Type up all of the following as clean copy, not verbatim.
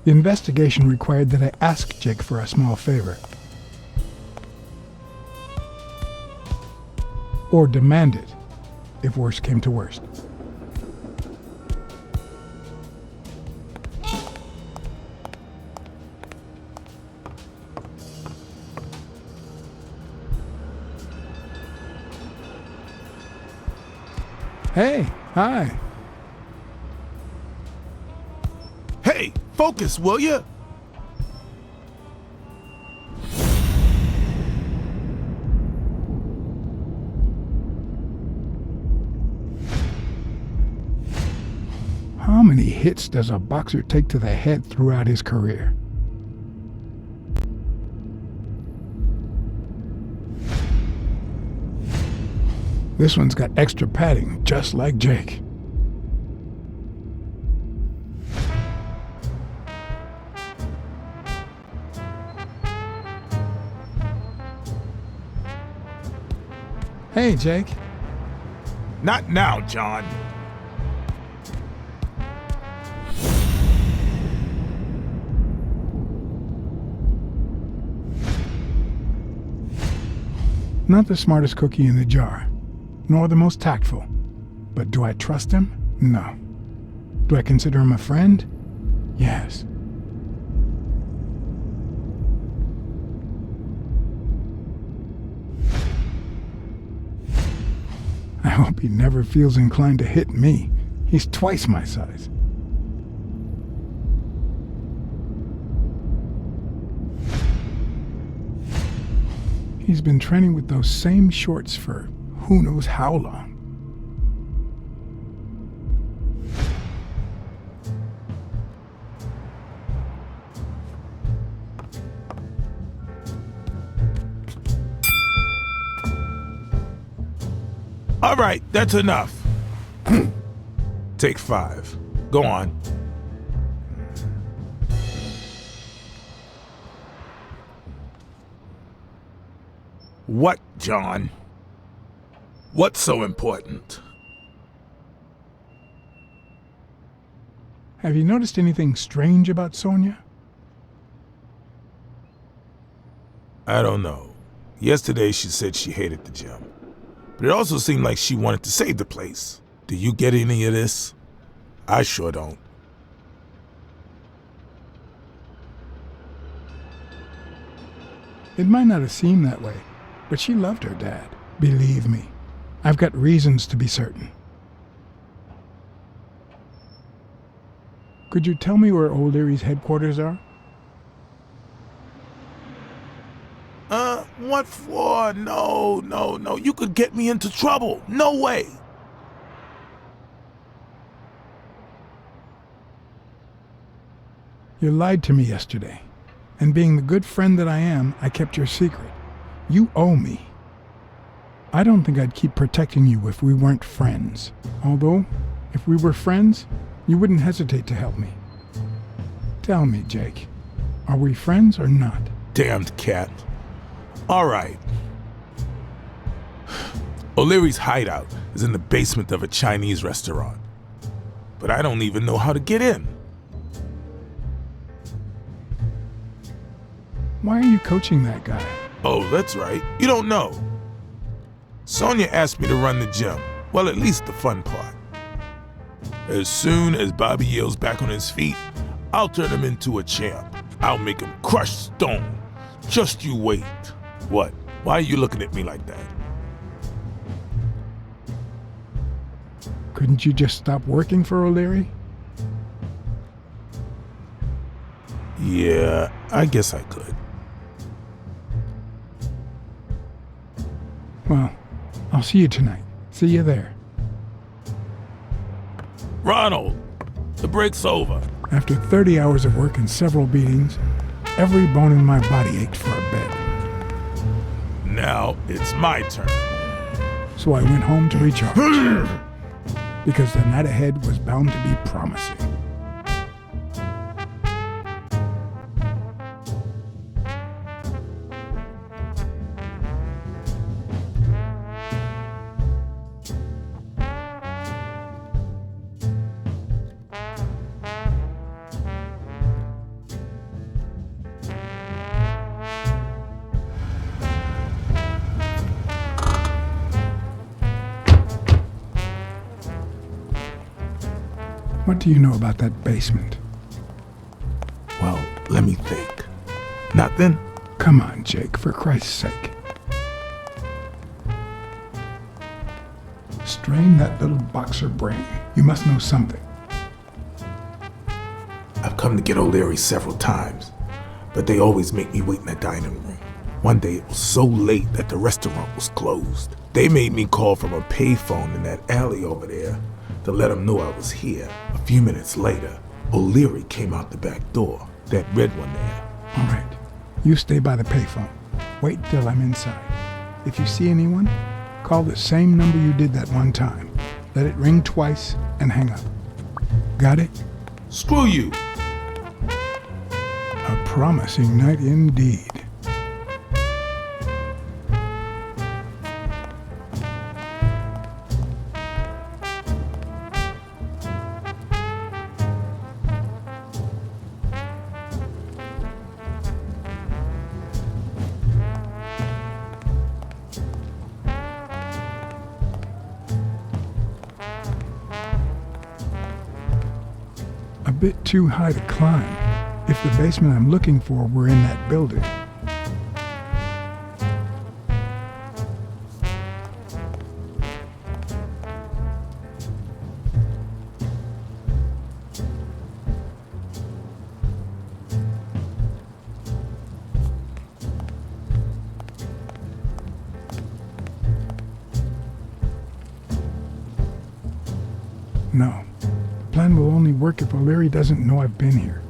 The investigation required that I ask Jake for a small favor. Or demand it, if worst came to worst. Hey, hi. Hey, focus, will ya? How many hits does a boxer take to the head throughout his career? This one's got extra padding, just like Jake. Hey, Jake. Not now, John. Not the smartest cookie in the jar, nor the most tactful. But do I trust him? No. Do I consider him a friend? Yes. I hope he never feels inclined to hit me. He's twice my size. He's been training with those same shorts for who knows how long. All right, that's enough. Take 5. Go on. What, John? What's so important? Have you noticed anything strange about Sonia? I don't know. Yesterday she said she hated the gym. But it also seemed like she wanted to save the place. Do you get any of this? I sure don't. It might not have seemed that way, but she loved her dad. Believe me, I've got reasons to be certain. Could you tell me where O'Leary's headquarters are? What for? No. You could get me into trouble. No way. You lied to me yesterday, and being the good friend that I am, I kept your secret. You owe me. I don't think I'd keep protecting you if we weren't friends. Although, if we were friends, you wouldn't hesitate to help me. Tell me, Jake, are we friends or not? Damned cat. All right. O'Leary's hideout is in the basement of a Chinese restaurant. But I don't even know how to get in. Why are you coaching that guy? Oh, that's right. You don't know. Sonia asked me to run the gym. Well, at least the fun part. As soon as Bobby Yale's back on his feet, I'll turn him into a champ. I'll make him crush stone. Just you wait. What? Why are you looking at me like that? Couldn't you just stop working for O'Leary? Yeah, I guess I could. Well, I'll see you tonight. See you there. Ronald, the break's over. After 30 hours of work and several beatings, every bone in my body ached for a bed. Now it's my turn. So I went home to recharge. Because the night ahead was bound to be promising. What do you know about that basement? Well, let me think. Nothing? Come on, Jake, for Christ's sake. Strain that little boxer brain. You must know something. I've come to get O'Leary several times, but they always make me wait in the dining room. One day it was so late that the restaurant was closed. They made me call from a payphone in that alley over there to let them know I was here. A few minutes later, O'Leary came out the back door, that red one there. All right. You stay by the payphone. Wait till I'm inside. If you see anyone, call the same number you did that one time. Let it ring twice and hang up. Got it? Screw you! A promising night indeed. A bit too high to climb. If the basement I'm looking for were in that building. No. The plan will only work if O'Leary doesn't know I've been here.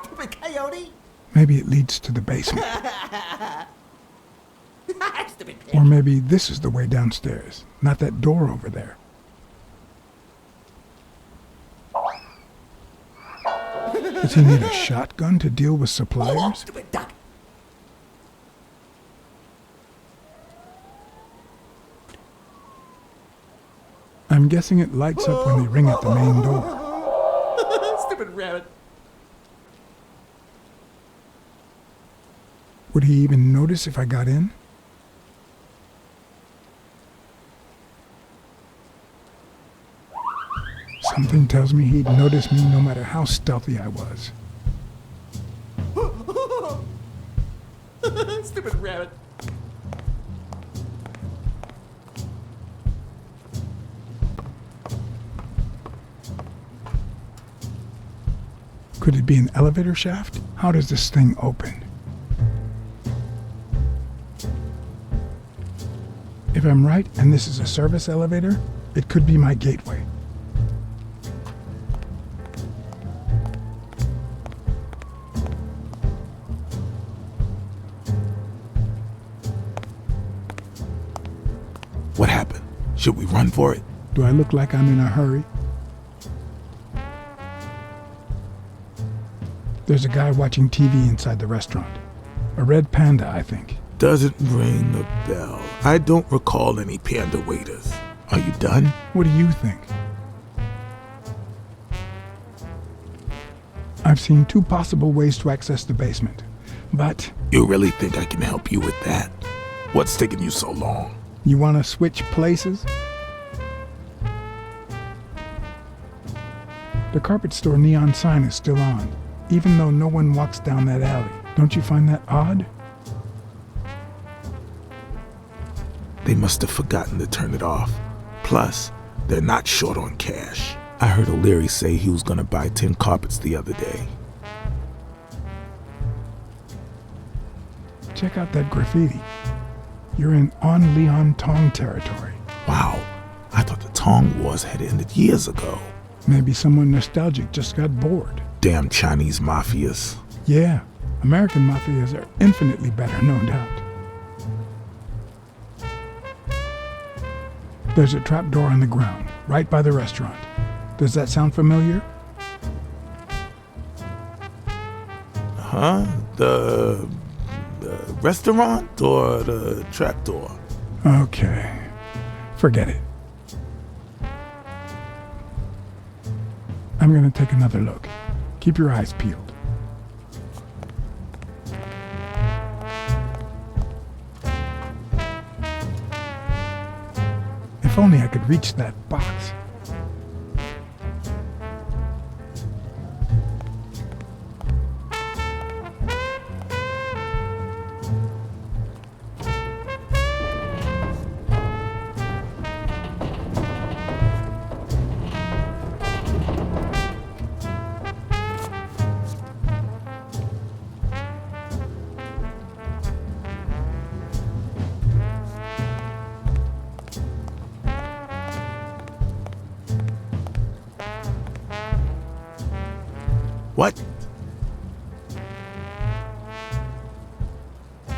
Stupid coyote! Maybe it leads to the basement. Stupid pig. Or maybe this is the way downstairs, not that door over there. Does he need a shotgun to deal with suppliers? Stupid duck. I'm guessing it lights up when they ring at the main door. Stupid rabbit. Would he even notice if I got in? Something tells me he'd notice me no matter how stealthy I was. Stupid rabbit. Could it be an elevator shaft? How does this thing open? If I'm right and this is a service elevator, it could be my gateway. What happened? Should we run for it? Do I look like I'm in a hurry? There's a guy watching TV inside the restaurant. A red panda, I think. Doesn't ring a bell. I don't recall any panda waiters. Are you done? What do you think? I've seen two possible ways to access the basement, but You really think I can help you with that? What's taking you so long? you want to switch places? The carpet store neon sign is still on, even though no one walks down that alley. Don't you find that odd? They must have forgotten to turn it off. Plus, they're not short on cash. I heard O'Leary say he was gonna buy 10 carpets the other day. Check out that graffiti. You're in On Leon Tong territory. Wow, I thought the Tong Wars had ended years ago. Maybe someone nostalgic just got bored. Damn Chinese mafias. Yeah, American mafias are infinitely better, no doubt. There's a trapdoor on the ground, right by the restaurant. Does that sound familiar? Huh? The restaurant or the trapdoor? Okay, forget it. I'm gonna take another look. Keep your eyes peeled. If only I could reach that box. What?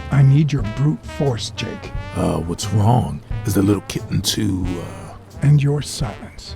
I need your brute force, Jake. What's wrong? Is the little kitten too, And your silence.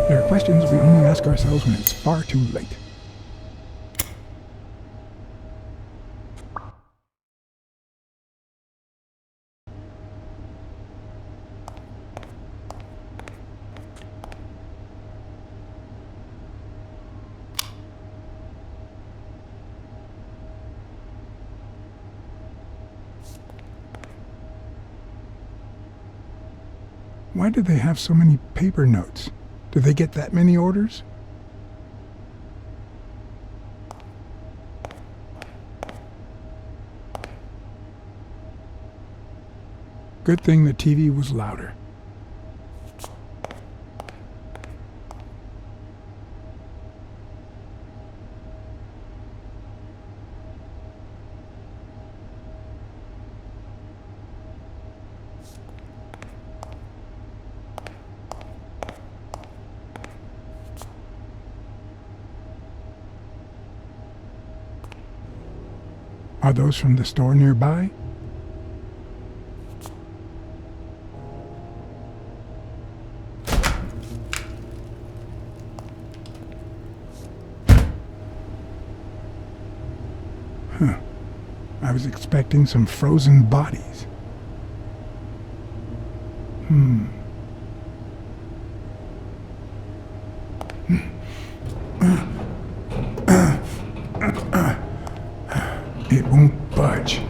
There are questions we only ask ourselves when it's far too late. Why do they have so many paper notes? Do they get that many orders? Good thing the TV was louder. Are those from the store nearby? Huh. I was expecting some frozen bodies. It won't budge.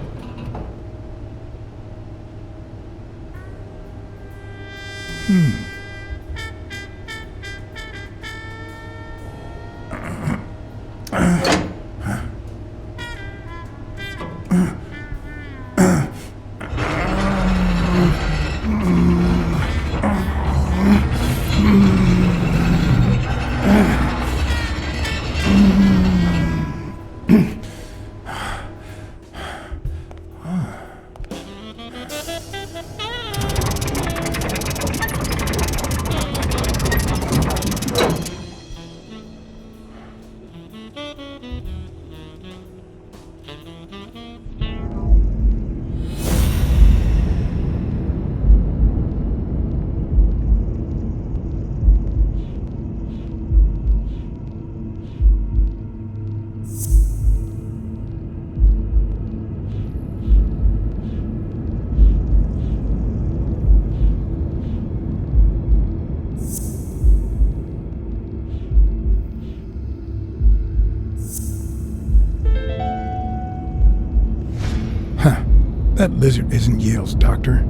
That lizard isn't Yale's doctor.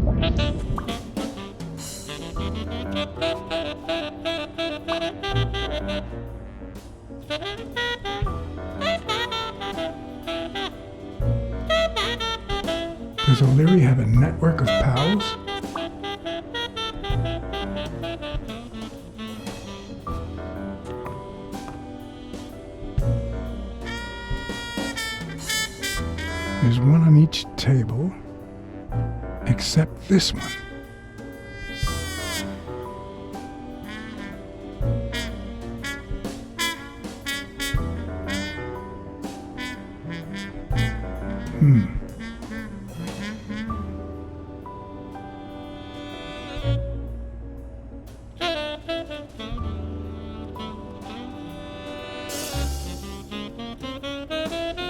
Does O'Leary have a network of pals? There's one on each table, except this one.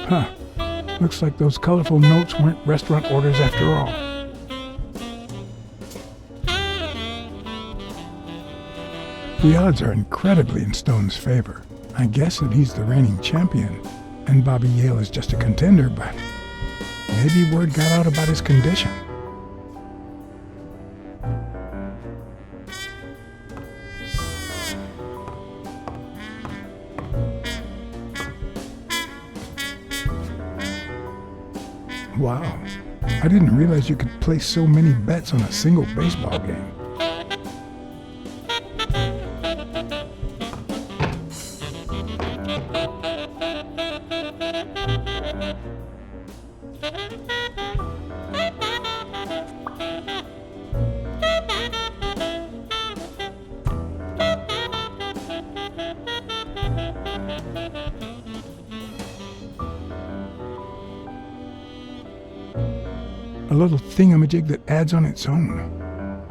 Huh. Looks like those colorful notes weren't restaurant orders after all. The odds are incredibly in Stone's favor. I guess that he's the reigning champion, and Bobby Yale is just a contender, but maybe word got out about his condition. Wow, I didn't realize you could place so many bets on a single baseball game. A little thingamajig that adds on its own.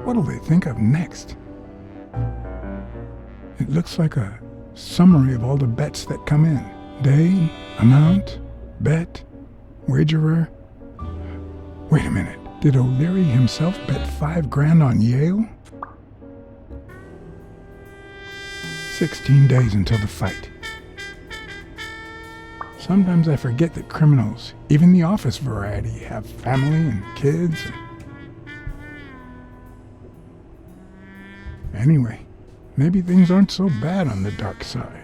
What'll they think of next? It looks like a summary of all the bets that come in. Day, amount, bet, wagerer. Wait a minute, did O'Leary himself bet $5,000 on Yale? 16 days until the fight. Sometimes I forget that criminals, even the office variety, have family and kids. Anyway, maybe things aren't so bad on the dark side.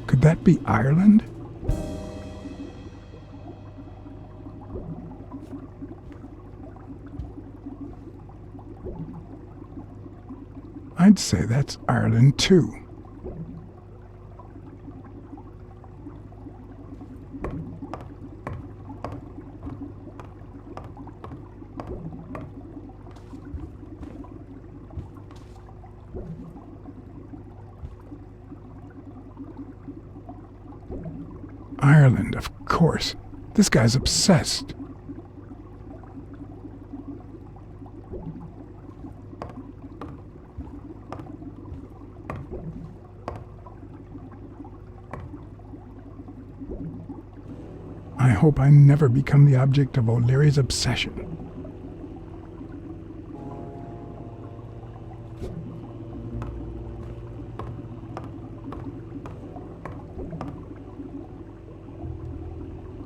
Could that be Ireland? I'd say that's Ireland too. Ireland, of course. This guy's obsessed. I hope I never become the object of O'Leary's obsession.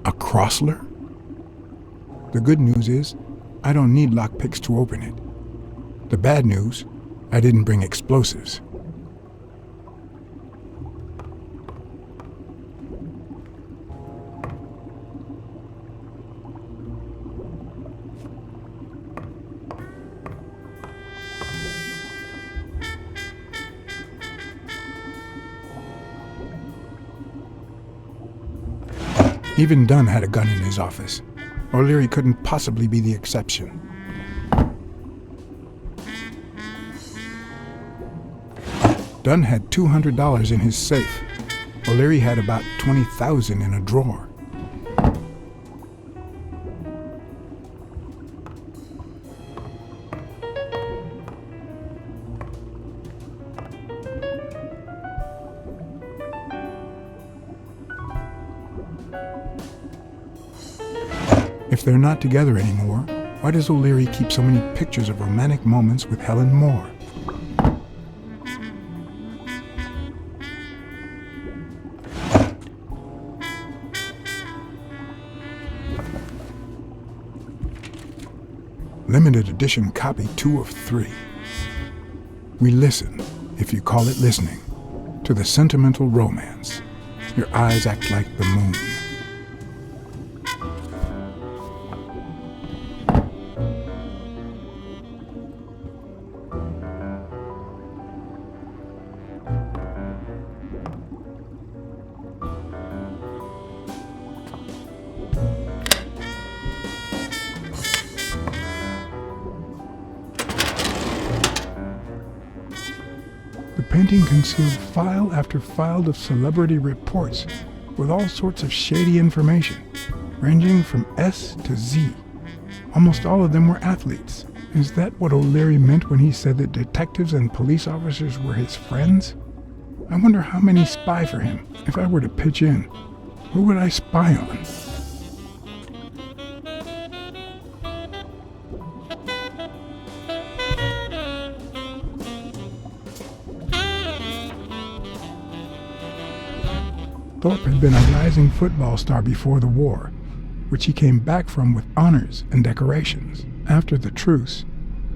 A Crossler? The good news is, I don't need lockpicks to open it. The bad news, I didn't bring explosives. Even Dunn had a gun in his office. O'Leary couldn't possibly be the exception. Dunn had $200 in his safe. O'Leary had about $20,000 in a drawer. If they're not together anymore, Why does O'Leary keep so many pictures of romantic moments with Helen Moore? Limited edition copy 2 of 3. We listen, if you call it listening, to the sentimental romance. Your eyes act like the moon. The painting concealed file after file of celebrity reports with all sorts of shady information, ranging from S to Z. Almost all of them were athletes. Is that what O'Leary meant when he said that detectives and police officers were his friends? I wonder how many spy for him. If I were to pitch in, who would I spy on? Thorpe had been a rising football star before the war, which he came back from with honors and decorations. After the truce,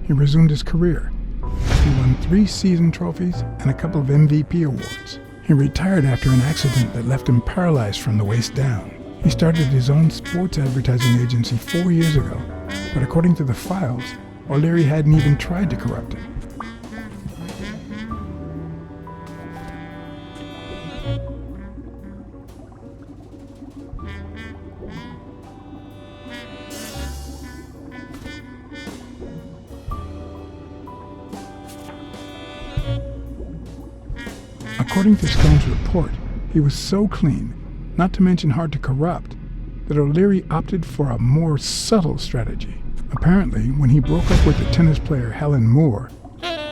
he resumed his career. He won 3 season trophies and a couple of MVP awards. He retired after an accident that left him paralyzed from the waist down. He started his own sports advertising agency 4 years ago, but according to the files, O'Leary hadn't even tried to corrupt him. According to Stone's report, he was so clean, not to mention hard to corrupt, that O'Leary opted for a more subtle strategy. Apparently, when he broke up with the tennis player Helen Moore,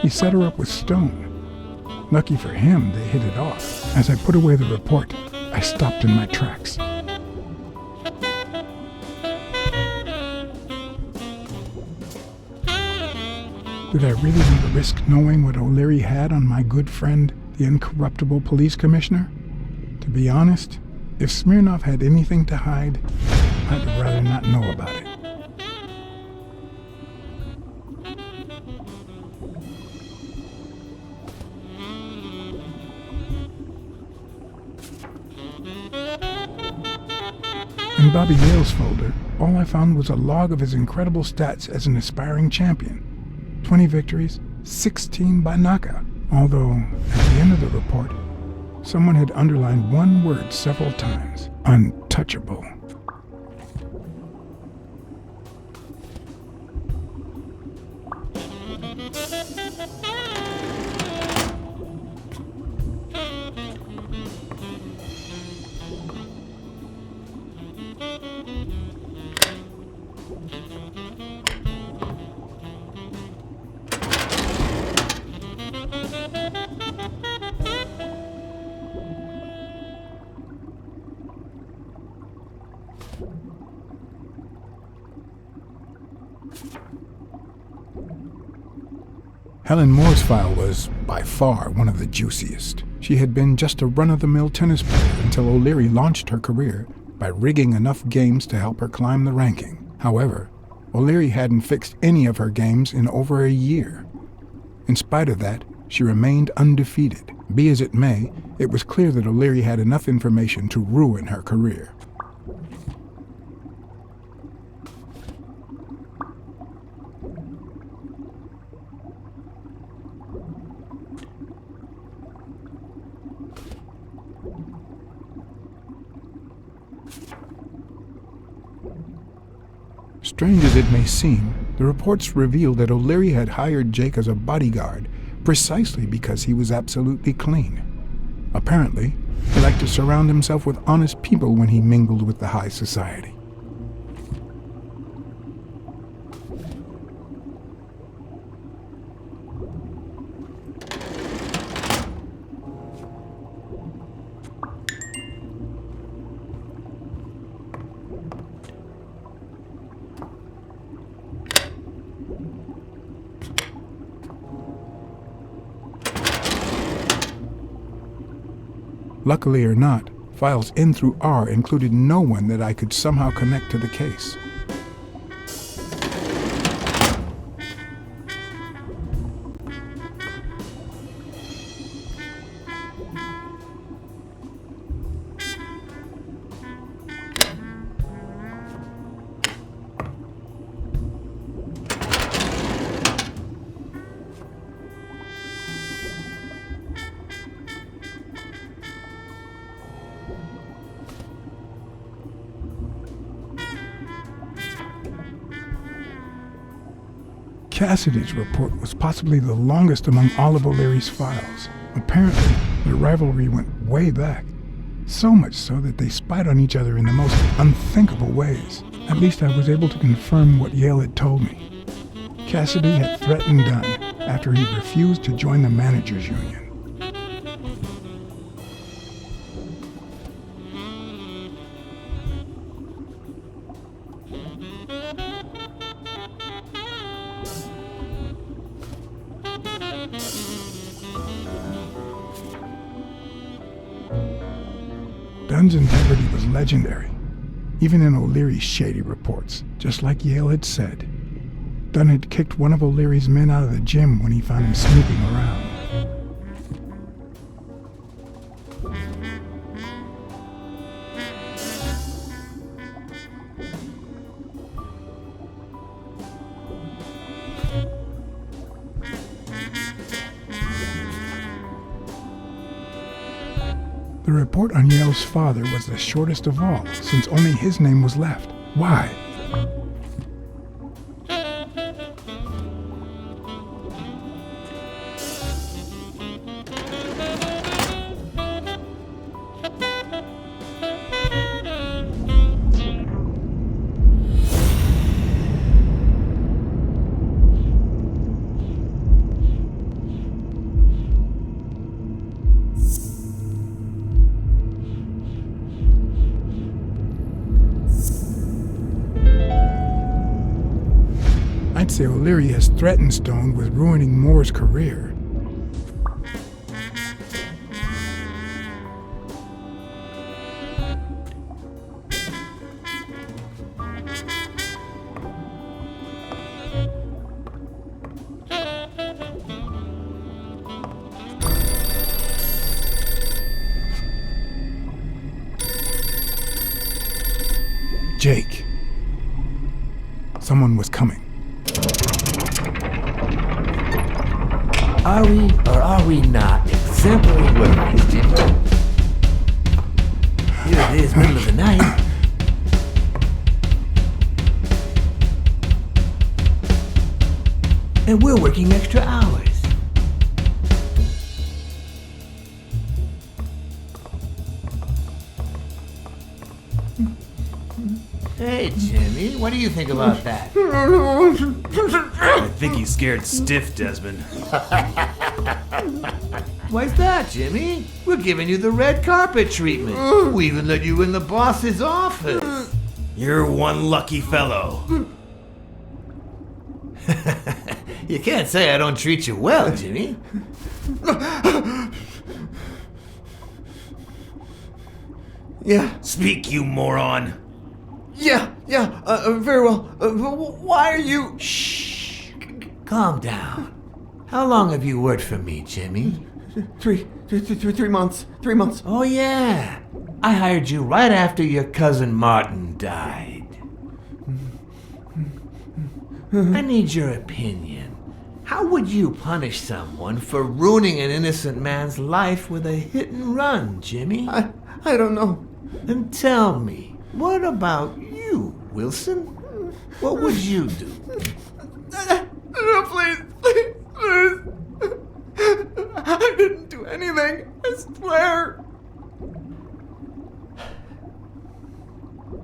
he set her up with Stone. Lucky for him, they hit it off. As I put away the report, I stopped in my tracks. Did I really want to risk knowing what O'Leary had on my good friend, the incorruptible police commissioner? To be honest, if Smirnoff had anything to hide, I'd rather not know about it. In Bobby Yale's folder, all I found was a log of his incredible stats as an aspiring champion. 20 victories, 16 by knockout. Although, at the end of the report, someone had underlined one word several times: untouchable. Helen Moore's file was, by far, one of the juiciest. She had been just a run-of-the-mill tennis player until O'Leary launched her career by rigging enough games to help her climb the ranking. However, O'Leary hadn't fixed any of her games in over a year. In spite of that, she remained undefeated. Be as it may, it was clear that O'Leary had enough information to ruin her career. Strange as it may seem, the reports revealed that O'Leary had hired Jake as a bodyguard precisely because he was absolutely clean. Apparently, he liked to surround himself with honest people when he mingled with the high society. Luckily or not, files in through R included no one that I could somehow connect to the case. Cassidy's report was possibly the longest among all of O'Leary's files. Apparently, their rivalry went way back. So much so that they spied on each other in the most unthinkable ways. At least I was able to confirm what Yale had told me. Cassidy had threatened Dunn after he refused to join the managers' union. Dunn's integrity was legendary, even in O'Leary's shady reports, just like Yale had said. Dunn had kicked one of O'Leary's men out of the gym when he found him snooping around. The report on Yale's father was the shortest of all, since only his name was left. Why? I'd say O'Leary has threatened Stone with ruining Moore's career. Jake. Someone was coming. Are we or are we not exemplary workers, Jimmy? Here it is, middle of the night. And we're working extra hours. Hey, Jimmy, what do you think about that? I think he's scared stiff, Desmond. Why's that, Jimmy? We're giving you the red carpet treatment. We even let you in the boss's office. You're one lucky fellow. You can't say I don't treat you well, Jimmy. Yeah, Speak, you moron. very well. Why are you... Shh. Calm down. How long have you worked for me, Jimmy? 3 months. 3 months. Oh, yeah. I hired you right after your cousin Martin died. I need your opinion. How would you punish someone for ruining an innocent man's life with a hit and run, Jimmy? I don't know. Then tell me, what about you, Wilson? What would you do? No, please. I didn't do anything. I swear.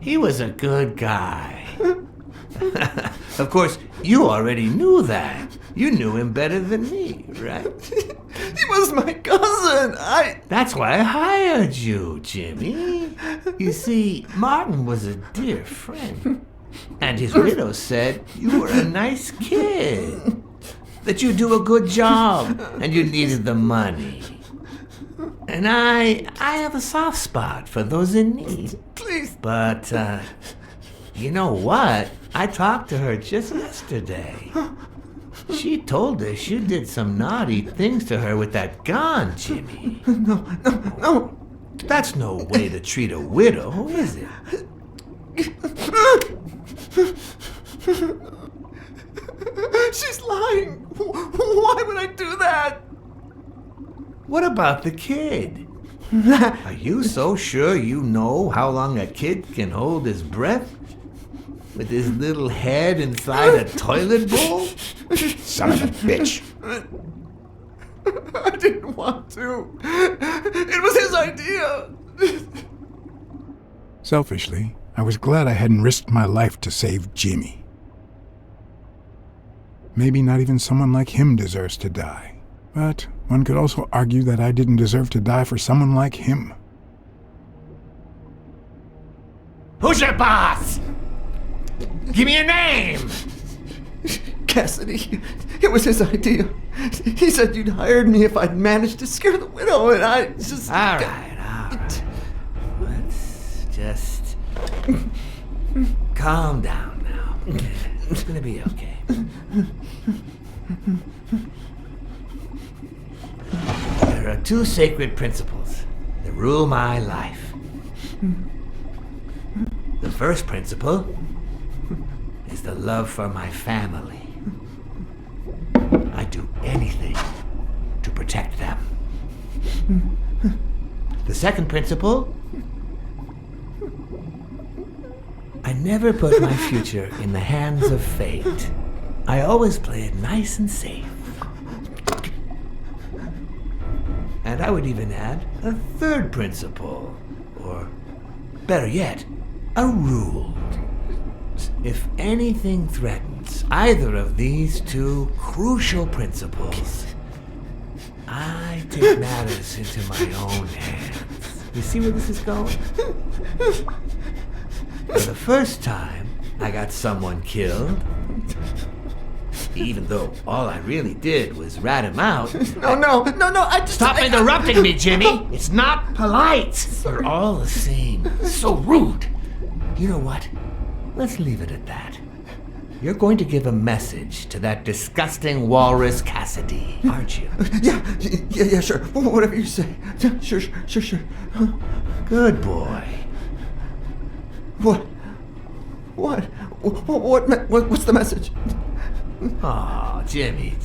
He was a good guy. Of course, you already knew that. You knew him better than me, right? He was my cousin. That's why I hired you, Jimmy. You see, Martin was a dear friend. And his widow said you were a nice kid. That you do a good job and you needed the money. And I have a soft spot for those in need. Please. But, you know what? I talked to her just yesterday. She told us you did some naughty things to her with that gun, Jimmy. No. That's no way to treat a widow, is it? She's lying. Why would I do that? What about the kid? Are you so sure you know how long a kid can hold his breath? With his little head inside a toilet bowl? Son of a bitch. I didn't want to. It was his idea. Selfishly, I was glad I hadn't risked my life to save Jimmy. Maybe not even someone like him deserves to die. But one could also argue that I didn't deserve to die for someone like him. Who's your boss? Give me your name! Cassidy, it was his idea. He said you'd hired me if I'd managed to scare the widow, and I just... All right. Let's just calm down now. It's gonna be okay. There are two sacred principles that rule my life. The first principle is the love for my family. I'd do anything to protect them. The second principle, I never put my future in the hands of fate. I always play it nice and safe. And I would even add a third principle, or better yet, a rule. If anything threatens either of these two crucial principles, I take matters into my own hands. You see where this is going? For the first time, I got someone killed, even though all I really did was rat him out. No, I just... Stop interrupting me, Jimmy! It's not polite! You're all the same. So rude. You know what? Let's leave it at that. You're going to give a message to that disgusting walrus Cassidy, aren't you? Yeah, sure. Whatever you say. Yeah, sure. Good boy. What's the message? Oh, Jimmy.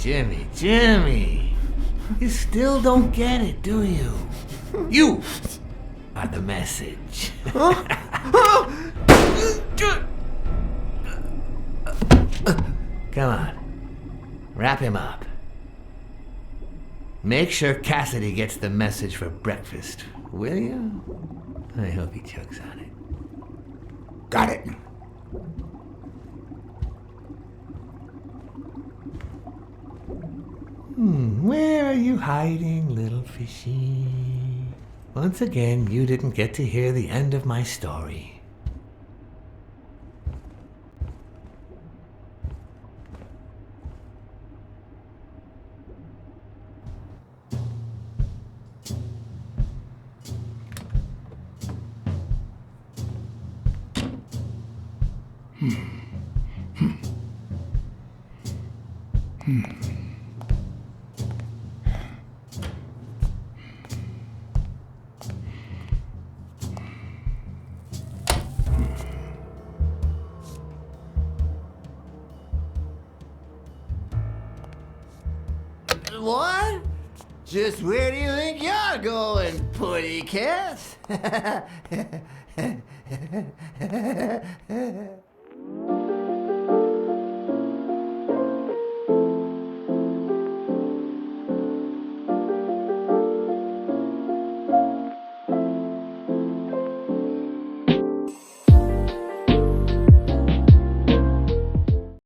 You still don't get it, do you? You are the message. Come on. Wrap him up. Make sure Cassidy gets the message for breakfast, will you? I hope he chokes on it. Got it. Where are you hiding, little fishy? Once again, you didn't get to hear the end of my story. What? Just where do you think you're going, putty cat?